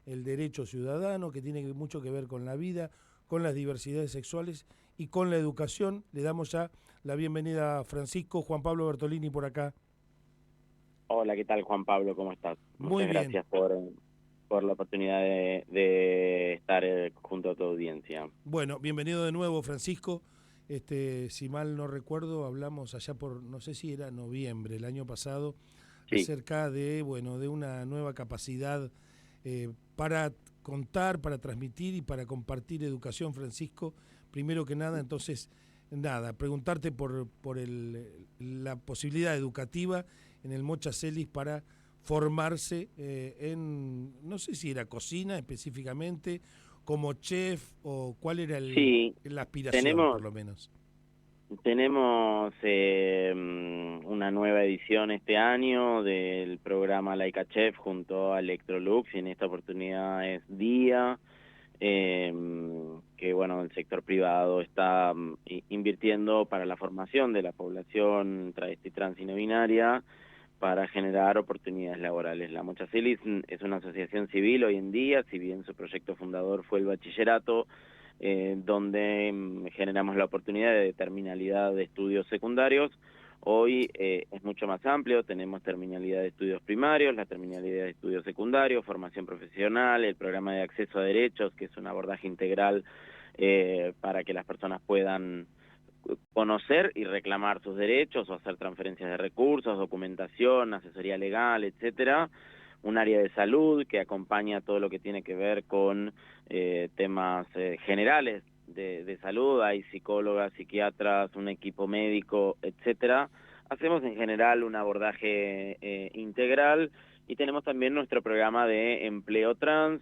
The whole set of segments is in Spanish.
el derecho ciudadano, que tiene mucho que ver con la vida, con las diversidades sexuales y con la educación. Le damos ya la bienvenida a Francisco. Juan Pablo Bertolini por acá. Hola, ¿qué tal, Juan Pablo? ¿Cómo estás? Muy Muchas bien. gracias por la oportunidad de estar junto a tu audiencia. Bueno, bienvenido de nuevo, Francisco. Si mal no recuerdo, hablamos allá por, no sé si era noviembre, el año pasado, Sí, acerca de, bueno, de una nueva capacidad para contar, para transmitir y para compartir educación, Francisco. Primero que nada, entonces, nada, preguntarte por la posibilidad educativa en el Mocha Celis para formarse en, no sé si era cocina específicamente, como chef, o cuál era sí, la aspiración, por tenemos, lo menos. tenemos una nueva edición este año del programa Laika Chef junto a Electrolux, y en esta oportunidad es Día, eh, que bueno, el sector privado está invirtiendo para la formación de la población travesti, trans y no binaria, para generar oportunidades laborales. La Mochacelis es una asociación civil hoy en día, si bien su proyecto fundador fue el bachillerato, donde generamos la oportunidad de terminalidad de estudios secundarios. Hoy es mucho más amplio, tenemos terminalidad de estudios primarios, la terminalidad de estudios secundarios, formación profesional, el programa de acceso a derechos, que es un abordaje integral para que las personas puedan conocer y reclamar sus derechos o hacer transferencias de recursos, documentación, asesoría legal, etcétera. Un área de salud que acompaña todo lo que tiene que ver con temas generales de salud. Hay psicólogas, psiquiatras, un equipo médico, etcétera. Hacemos en general un abordaje integral, y tenemos también nuestro programa de empleo trans,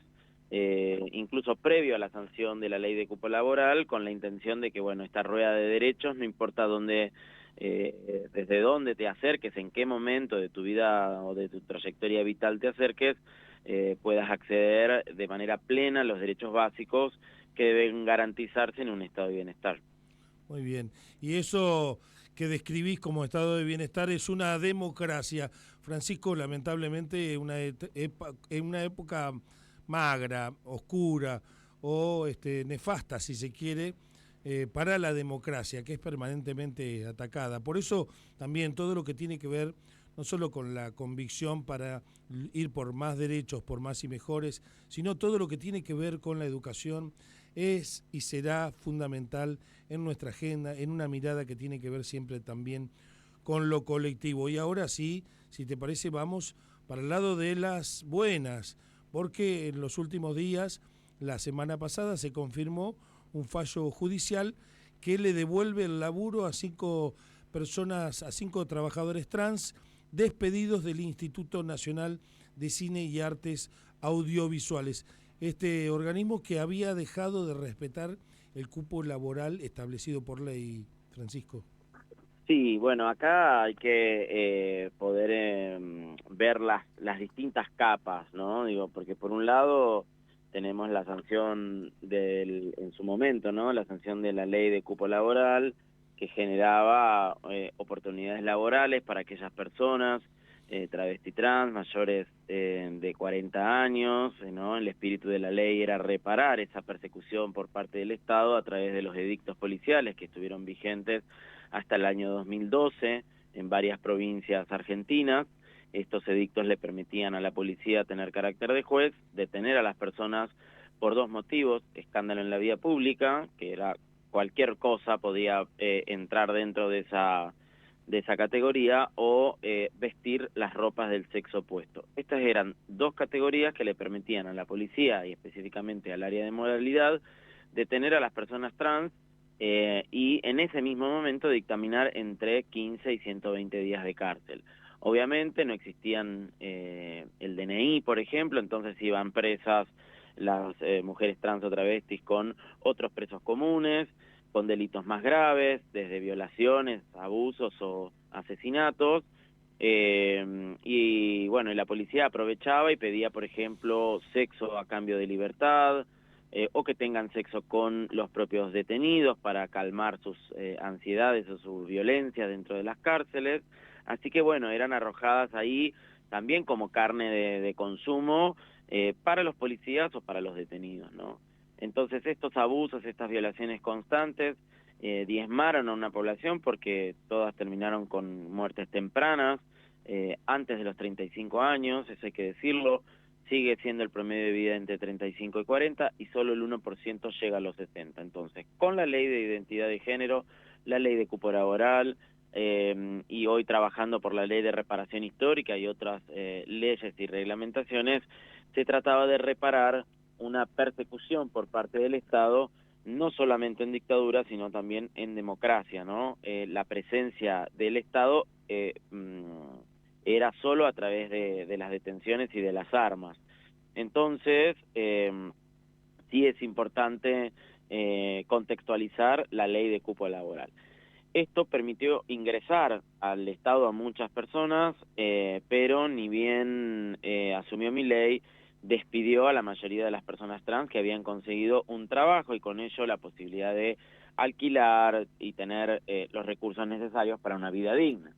incluso previo a la sanción de la ley de cupo laboral, con la intención de que, bueno, esta rueda de derechos, no importa dónde, desde dónde te acerques, en qué momento de tu vida o de tu trayectoria vital te acerques, puedas acceder de manera plena a los derechos básicos que deben garantizarse en un estado de bienestar. Muy bien. Y eso que describís como estado de bienestar es una democracia. Francisco, lamentablemente, en una época magra, oscura o nefasta, si se quiere, para la democracia, que es permanentemente atacada. Por eso también todo lo que tiene que ver no solo con la convicción para ir por más derechos, por más y mejores, sino todo lo que tiene que ver con la educación es y será fundamental en nuestra agenda, en una mirada que tiene que ver siempre también con lo colectivo. Y ahora sí, si te parece, vamos para el lado de las buenas, porque en los últimos días, la semana pasada, se confirmó un fallo judicial que le devuelve el laburo a 5 personas, a 5 trabajadores trans despedidos del Instituto Nacional de Cine y Artes Audiovisuales. Este organismo que había dejado de respetar el cupo laboral establecido por ley, Francisco. Sí, bueno, acá hay que poder ver las distintas capas, ¿no? Digo, porque por un lado tenemos la sanción en su momento, ¿no? La sanción de la ley de cupo laboral, que generaba oportunidades laborales para aquellas personas travesti trans mayores de 40 años, ¿no? El espíritu de la ley era reparar esa persecución por parte del Estado a través de los edictos policiales que estuvieron vigentes hasta el año 2012 en varias provincias argentinas. Estos edictos le permitían a la policía tener carácter de juez, detener a las personas por 2 motivos: escándalo en la vía pública, que era cualquier cosa podía entrar dentro de esa categoría, o vestir las ropas del sexo opuesto. Estas eran 2 categorías que le permitían a la policía, y específicamente al área de moralidad, detener a las personas trans y en ese mismo momento dictaminar entre 15 y 120 días de cárcel. Obviamente no existían el DNI, por ejemplo, entonces iban presas las mujeres trans o travestis con otros presos comunes, con delitos más graves, desde violaciones, abusos o asesinatos. Y bueno, y la policía aprovechaba y pedía, por ejemplo, sexo a cambio de libertad, o que tengan sexo con los propios detenidos para calmar sus ansiedades o su violencia dentro de las cárceles. Así que bueno, eran arrojadas ahí también como carne de consumo, para los policías o para los detenidos, ¿no? Entonces estos abusos, estas violaciones constantes, diezmaron a una población porque todas terminaron con muertes tempranas, antes de los 35 años, eso hay que decirlo. Sigue siendo el promedio de vida entre 35 y 40 y solo el 1% llega a los 60. Entonces, con la ley de identidad de género, la ley de cupo laboral, y hoy trabajando por la ley de reparación histórica y otras leyes y reglamentaciones, se trataba de reparar una persecución por parte del Estado, no solamente en dictadura, sino también en democracia, ¿no? La presencia del Estado era solo a través de las detenciones y de las armas. Entonces, sí es importante contextualizar la ley de cupo laboral. Esto permitió ingresar al Estado a muchas personas, pero ni bien asumió Milei, despidió a la mayoría de las personas trans que habían conseguido un trabajo y con ello la posibilidad de alquilar y tener los recursos necesarios para una vida digna.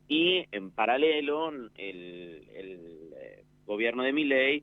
Y en paralelo, el gobierno de Milei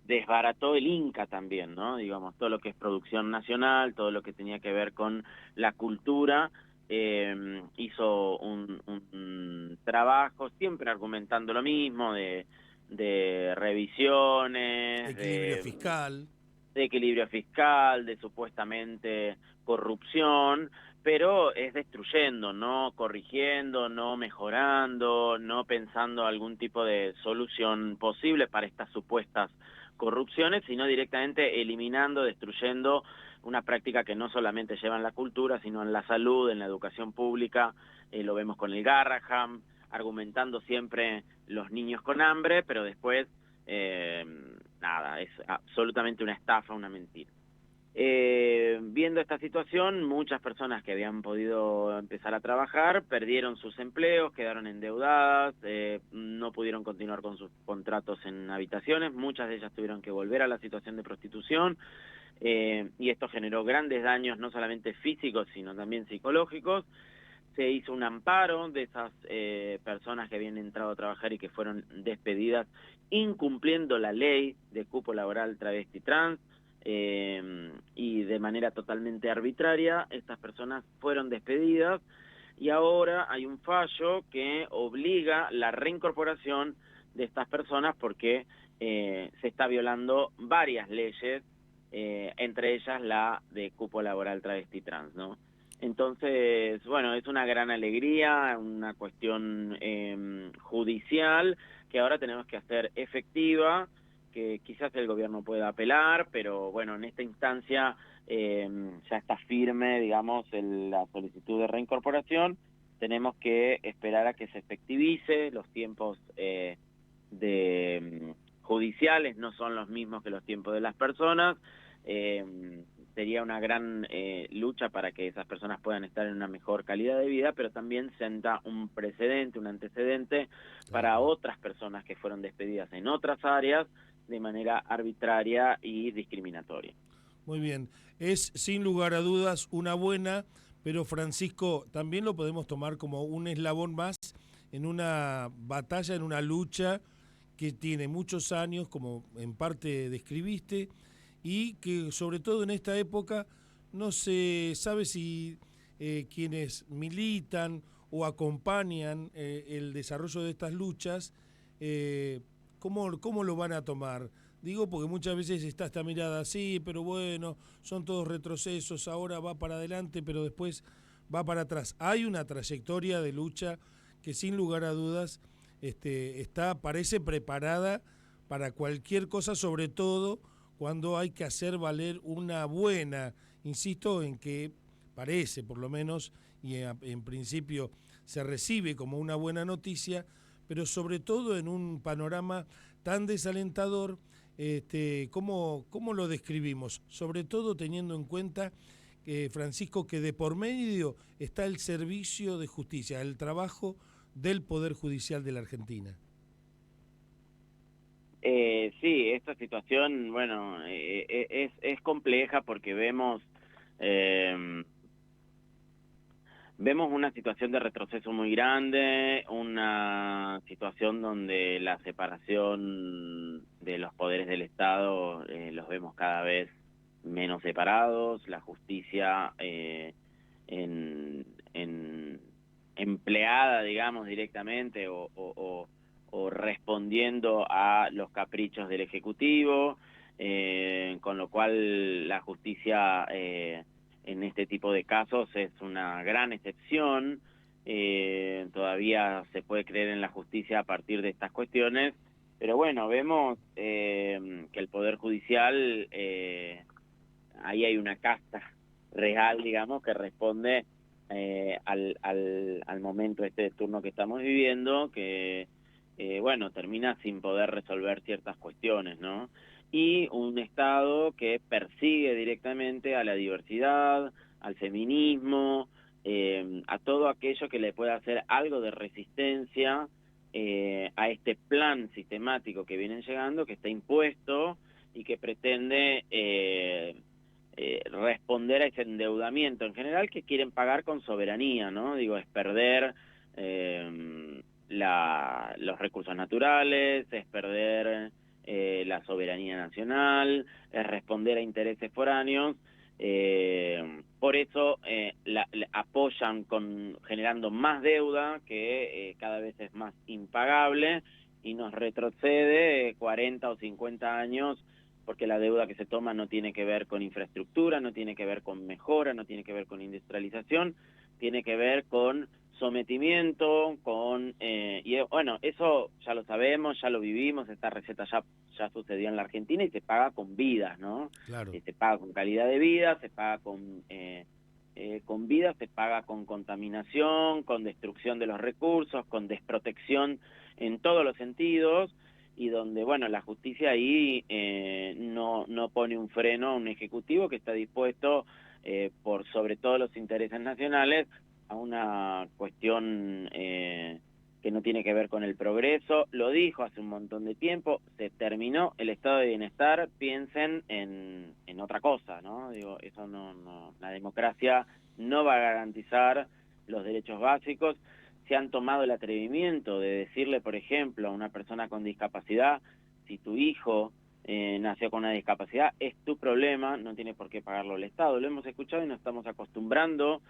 desbarató el Inca también, ¿no? Digamos, todo lo que es producción nacional, todo lo que tenía que ver con la cultura, hizo un trabajo siempre argumentando lo mismo, de revisiones, Equilibrio fiscal. de equilibrio fiscal, de supuestamente corrupción, pero es destruyendo, no corrigiendo, no mejorando, no pensando algún tipo de solución posible para estas supuestas corrupciones, sino directamente eliminando, destruyendo una práctica que no solamente lleva en la cultura, sino en la salud, en la educación pública. Lo vemos con el Garraham, argumentando siempre los niños con hambre, pero después nada, es absolutamente una estafa, una mentira. Viendo esta situación, muchas personas que habían podido empezar a trabajar perdieron sus empleos, quedaron endeudadas, no pudieron continuar con sus contratos en habitaciones, muchas de ellas tuvieron que volver a la situación de prostitución, y esto generó grandes daños no solamente físicos, sino también psicológicos. Se hizo un amparo de esas personas que habían entrado a trabajar y que fueron despedidas incumpliendo la ley de cupo laboral travesti trans, y de manera totalmente arbitraria estas personas fueron despedidas y ahora hay un fallo que obliga la reincorporación de estas personas porque se está violando varias leyes, entre ellas la de cupo laboral travesti trans, ¿no? Entonces, bueno, es una gran alegría, una cuestión judicial que ahora tenemos que hacer efectiva, que quizás el gobierno pueda apelar, pero bueno, en esta instancia ya está firme, digamos, la solicitud de reincorporación. Tenemos que esperar a que se efectivice. Los tiempos judiciales no son los mismos que los tiempos de las personas. Sería una gran lucha para que esas personas puedan estar en una mejor calidad de vida, pero también senta un precedente, un antecedente para otras personas que fueron despedidas en otras áreas de manera arbitraria y discriminatoria. Muy bien, es sin lugar a dudas una buena, pero Francisco, también lo podemos tomar como un eslabón más en una batalla, en una lucha que tiene muchos años, como en parte describiste, y que sobre todo en esta época no se sabe si quienes militan o acompañan el desarrollo de estas luchas, ¿cómo lo van a tomar? Digo porque muchas veces está esta mirada así, pero bueno, son todos retrocesos, ahora va para adelante, pero después va para atrás. Hay una trayectoria de lucha que sin lugar a dudas parece preparada para cualquier cosa, sobre todo cuando hay que hacer valer una buena, insisto en que parece por lo menos, y en principio se recibe como una buena noticia, pero sobre todo en un panorama tan desalentador, ¿cómo lo describimos? Sobre todo teniendo en cuenta, Francisco, que de por medio está el servicio de justicia, el trabajo del Poder Judicial de la Argentina. Sí, esta situación, bueno, es compleja porque vemos vemos una situación de retroceso muy grande, una situación donde la separación de los poderes del Estado los vemos cada vez menos separados, la justicia en, empleada, digamos, directamente o respondiendo a los caprichos del Ejecutivo, con lo cual la justicia en este tipo de casos es una gran excepción. Todavía se puede creer en la justicia a partir de estas cuestiones, pero bueno, vemos que el Poder Judicial, ahí hay una casta real, digamos, que responde al momento este de turno que estamos viviendo, que bueno, termina sin poder resolver ciertas cuestiones, ¿no? Y un Estado que persigue directamente a la diversidad, al feminismo, a todo aquello que le pueda hacer algo de resistencia a este plan sistemático que vienen llegando, que está impuesto y que pretende responder a ese endeudamiento en general que quieren pagar con soberanía, ¿no? Digo, es perder los recursos naturales, es perder la soberanía nacional, es responder a intereses foráneos. Por eso apoyan generando más deuda que cada vez es más impagable y nos retrocede 40 o 50 años, porque la deuda que se toma no tiene que ver con infraestructura, no tiene que ver con mejora, no tiene que ver con industrialización, tiene que ver con sometimiento, y bueno, eso ya lo sabemos, ya lo vivimos, esta receta ya sucedió en la Argentina y se paga con vidas, ¿no? Claro. Se paga con calidad de vida, se paga con vida, se paga con contaminación, con destrucción de los recursos, con desprotección en todos los sentidos, y donde, bueno, la justicia ahí no pone un freno a un ejecutivo que está dispuesto, por sobre todo los intereses nacionales, a una cuestión que no tiene que ver con el progreso. Lo dijo hace un montón de tiempo, se terminó el estado de bienestar, piensen en otra cosa, ¿no? Digo, eso no, la democracia no va a garantizar los derechos básicos. Se han tomado el atrevimiento de decirle, por ejemplo, a una persona con discapacidad, si tu hijo nació con una discapacidad, es tu problema, no tiene por qué pagarlo el Estado. Lo hemos escuchado y nos estamos acostumbrando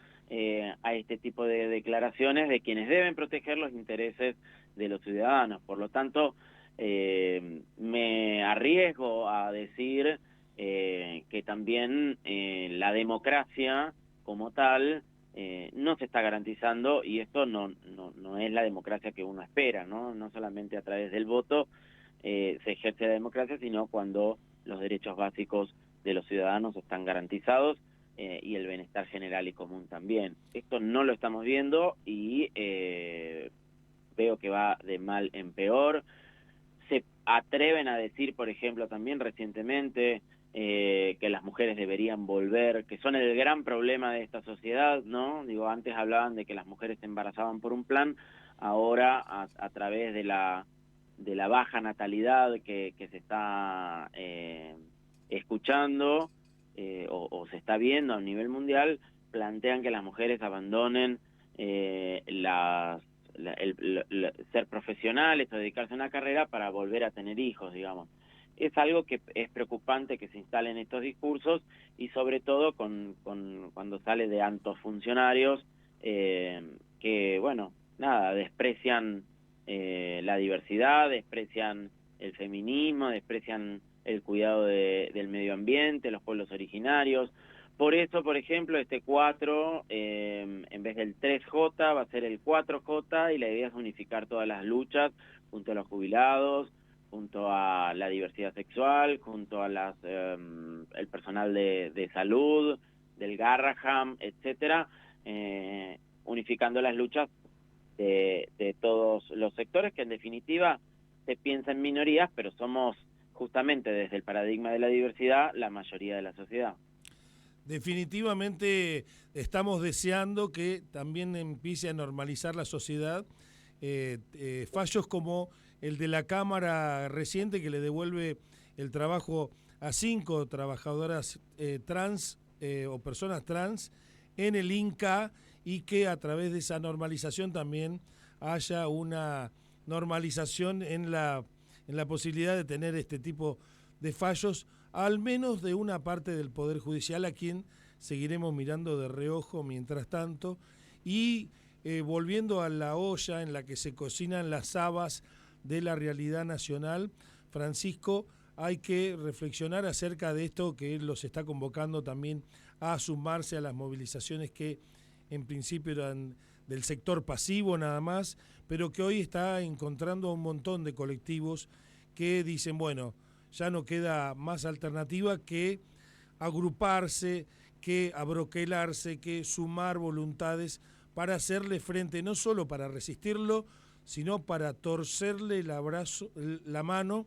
a este tipo de declaraciones de quienes deben proteger los intereses de los ciudadanos. Por lo tanto, me arriesgo a decir que también la democracia como tal no se está garantizando, y esto no es la democracia que uno espera, ¿no? No solamente a través del voto se ejerce la democracia, sino cuando los derechos básicos de los ciudadanos están garantizados y el bienestar general y común también. Esto no lo estamos viendo y veo que va de mal en peor. Se atreven a decir, por ejemplo, también recientemente que las mujeres deberían volver, que son el gran problema de esta sociedad, ¿no? Digo, antes hablaban de que las mujeres se embarazaban por un plan, ahora a través de la baja natalidad que se está escuchando o se está viendo a nivel mundial, plantean que las mujeres abandonen ser profesionales o dedicarse a una carrera para volver a tener hijos, digamos. Es algo que es preocupante que se instalen estos discursos, y sobre todo cuando sale de altos funcionarios que, bueno, nada, desprecian la diversidad, desprecian el feminismo, desprecian el cuidado del medio ambiente, los pueblos originarios. Por eso, por ejemplo, este 4, en vez del 3J, va a ser el 4J, y la idea es unificar todas las luchas junto a los jubilados, junto a la diversidad sexual, junto a el personal de salud, del Garraham, etcétera, unificando las luchas de todos los sectores, que en definitiva se piensa en minorías, pero somos justamente desde el paradigma de la diversidad la mayoría de la sociedad. Definitivamente estamos deseando que también empiece a normalizar la sociedad fallos como el de la Cámara reciente, que le devuelve el trabajo a 5 trabajadoras trans o personas trans en el INCA, y que a través de esa normalización también haya una normalización en la posibilidad de tener este tipo de fallos, al menos de una parte del Poder Judicial, a quien seguiremos mirando de reojo mientras tanto, y volviendo a la olla en la que se cocinan las habas de la realidad nacional, Francisco, hay que reflexionar acerca de esto que los está convocando también a sumarse a las movilizaciones que en principio eran del sector pasivo nada más, pero que hoy está encontrando un montón de colectivos que dicen, bueno, ya no queda más alternativa que agruparse, que abroquelarse, que sumar voluntades para hacerle frente, no solo para resistirlo, sino para torcerle la mano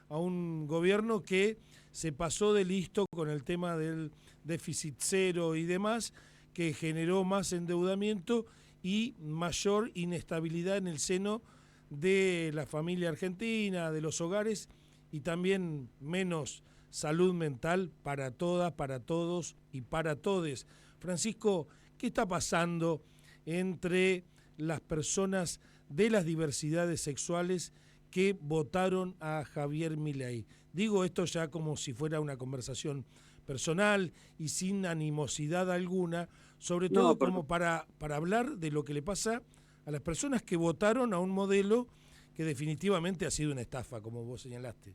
a un gobierno que se pasó de listo con el tema del déficit cero y demás, que generó más endeudamiento y mayor inestabilidad en el seno de la familia argentina, de los hogares, y también menos salud mental para todas, para todos y para todes. Francisco, ¿qué está pasando entre las personas de las diversidades sexuales que votaron a Javier Milei? Digo esto ya como si fuera una conversación personal y sin animosidad alguna, sobre todo como para hablar de lo que le pasa a las personas que votaron a un modelo que definitivamente ha sido una estafa, como vos señalaste.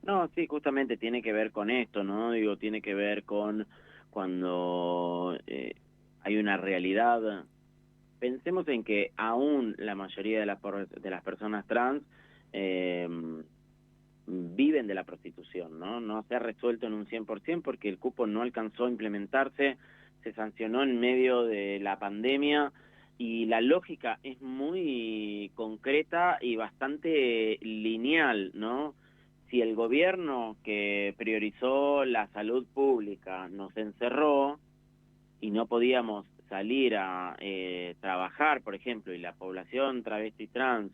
No, sí, justamente tiene que ver con esto, ¿no? Digo, tiene que ver con cuando hay una realidad. Pensemos en que aún la mayoría de las personas trans viven de la prostitución, ¿no? No se ha resuelto en un 100% porque el cupo no alcanzó a implementarse, se sancionó en medio de la pandemia y la lógica es muy concreta y bastante lineal, ¿no? Si el gobierno que priorizó la salud pública nos encerró y no podíamos salir a trabajar, por ejemplo, y la población travesti trans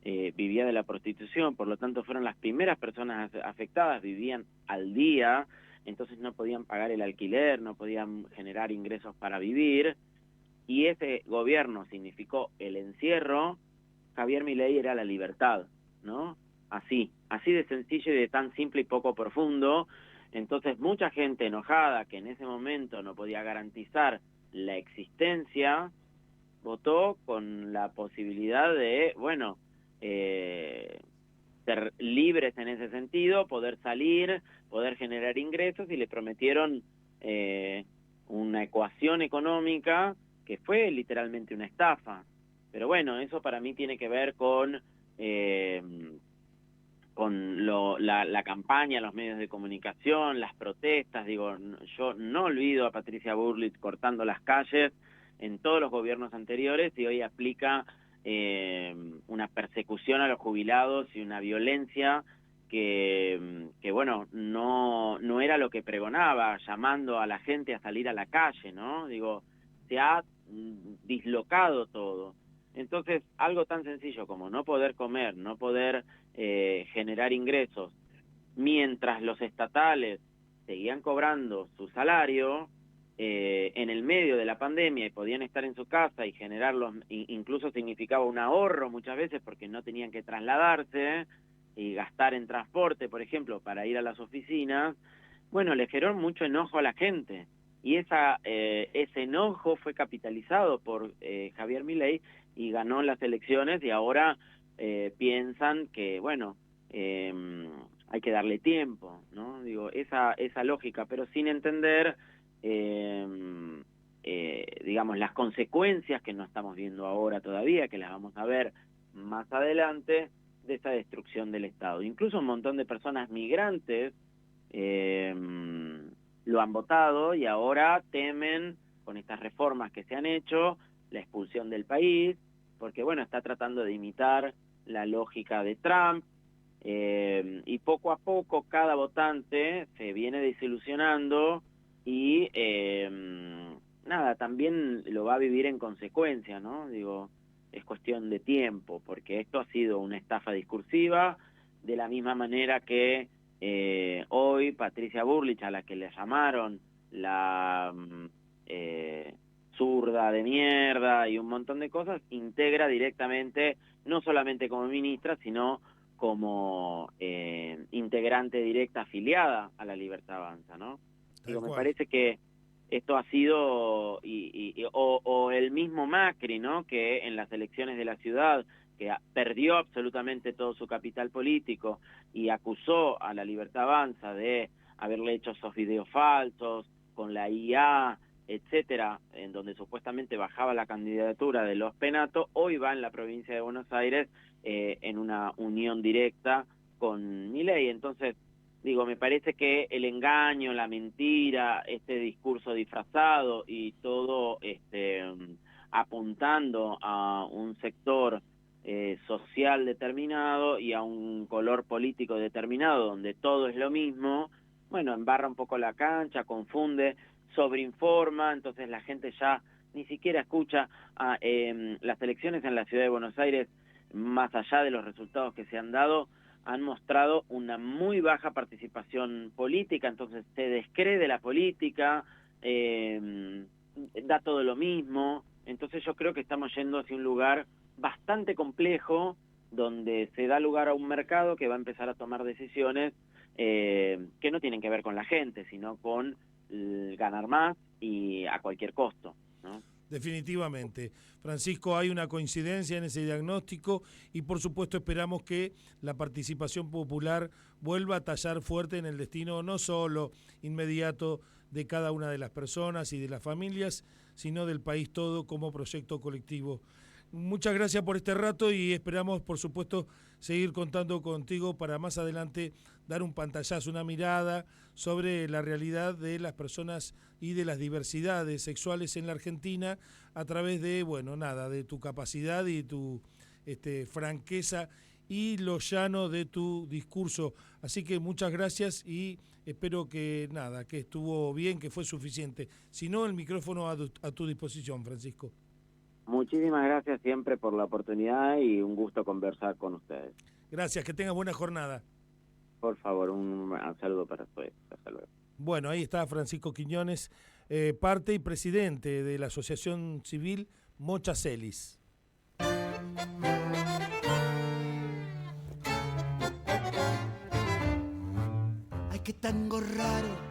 vivía de la prostitución, por lo tanto fueron las primeras personas afectadas, vivían al día, entonces no podían pagar el alquiler, no podían generar ingresos para vivir, y ese gobierno significó el encierro. Javier Milei era la libertad, ¿no? Así de sencillo y de tan simple y poco profundo. Entonces mucha gente enojada que en ese momento no podía garantizar la existencia, votó con la posibilidad de, bueno, ser libres en ese sentido, poder salir, poder generar ingresos, y le prometieron una ecuación económica que fue literalmente una estafa. Pero bueno, eso para mí tiene que ver con la campaña, los medios de comunicación, las protestas. Digo, yo no olvido a Patricia Bullrich cortando las calles en todos los gobiernos anteriores, y hoy aplica una persecución a los jubilados y una violencia que bueno, no era lo que pregonaba, llamando a la gente a salir a la calle, ¿no? Digo, se ha dislocado todo. Entonces, algo tan sencillo como no poder comer, no poder generar ingresos, mientras los estatales seguían cobrando su salario en el medio de la pandemia, y podían estar en su casa y generarlos, incluso significaba un ahorro muchas veces porque no tenían que trasladarse y gastar en transporte, por ejemplo, para ir a las oficinas. Bueno, le generó mucho enojo a la gente, y ese enojo fue capitalizado por Javier Milei, y ganó las elecciones, y ahora piensan que, bueno, hay que darle tiempo, ¿no? Digo, esa lógica, pero sin entender, digamos, las consecuencias que no estamos viendo ahora todavía, que las vamos a ver más adelante, de esa destrucción del Estado. Incluso un montón de personas migrantes lo han votado, y ahora temen, con estas reformas que se han hecho, la expulsión del país, porque bueno, está tratando de imitar la lógica de Trump, y poco a poco cada votante se viene desilusionando, y nada, también lo va a vivir en consecuencia, ¿no? Digo, es cuestión de tiempo, porque esto ha sido una estafa discursiva, de la misma manera que hoy Patricia Bullrich, a la que le llamaron la zurda de mierda y un montón de cosas, integra directamente, no solamente como ministra, sino como integrante directa afiliada a la Libertad Avanza, ¿no? Digo, me parece que esto ha sido, o el mismo Macri, ¿no? Que en las elecciones de la ciudad, que perdió absolutamente todo su capital político y acusó a la Libertad Avanza de haberle hecho esos videos falsos con la IA, etcétera, en donde supuestamente bajaba la candidatura de los Penato, hoy va en la provincia de Buenos Aires en una unión directa con Milei. Entonces, digo, me parece que el engaño, la mentira, este discurso disfrazado y todo apuntando a un sector social determinado y a un color político determinado, donde todo es lo mismo, bueno, embarra un poco la cancha, confunde, sobreinforma, entonces la gente ya ni siquiera escucha. Las elecciones en la ciudad de Buenos Aires, más allá de los resultados que se han dado, han mostrado una muy baja participación política, entonces se descree la política, da todo lo mismo, entonces yo creo que estamos yendo hacia un lugar bastante complejo, donde se da lugar a un mercado que va a empezar a tomar decisiones que no tienen que ver con la gente, sino con ganar más y a cualquier costo, ¿no? Definitivamente. Francisco, hay una coincidencia en ese diagnóstico y por supuesto esperamos que la participación popular vuelva a tallar fuerte en el destino no solo inmediato de cada una de las personas y de las familias, sino del país todo como proyecto colectivo. Muchas gracias por este rato y esperamos, por supuesto, seguir contando contigo para más adelante dar un pantallazo, una mirada sobre la realidad de las personas y de las diversidades sexuales en la Argentina a través de, bueno, nada, de tu capacidad y tu franqueza y lo llano de tu discurso. Así que muchas gracias y espero que, nada, que estuvo bien, que fue suficiente. Si no, el micrófono a tu disposición, Francisco. Muchísimas gracias siempre por la oportunidad y un gusto conversar con ustedes. Gracias, que tengas buena jornada. Por favor, un saludo para ustedes. Hasta luego. Bueno, ahí está Francisco Quiñones, parte y presidente de la Asociación Civil Mocha Celis. Ay, qué tango raro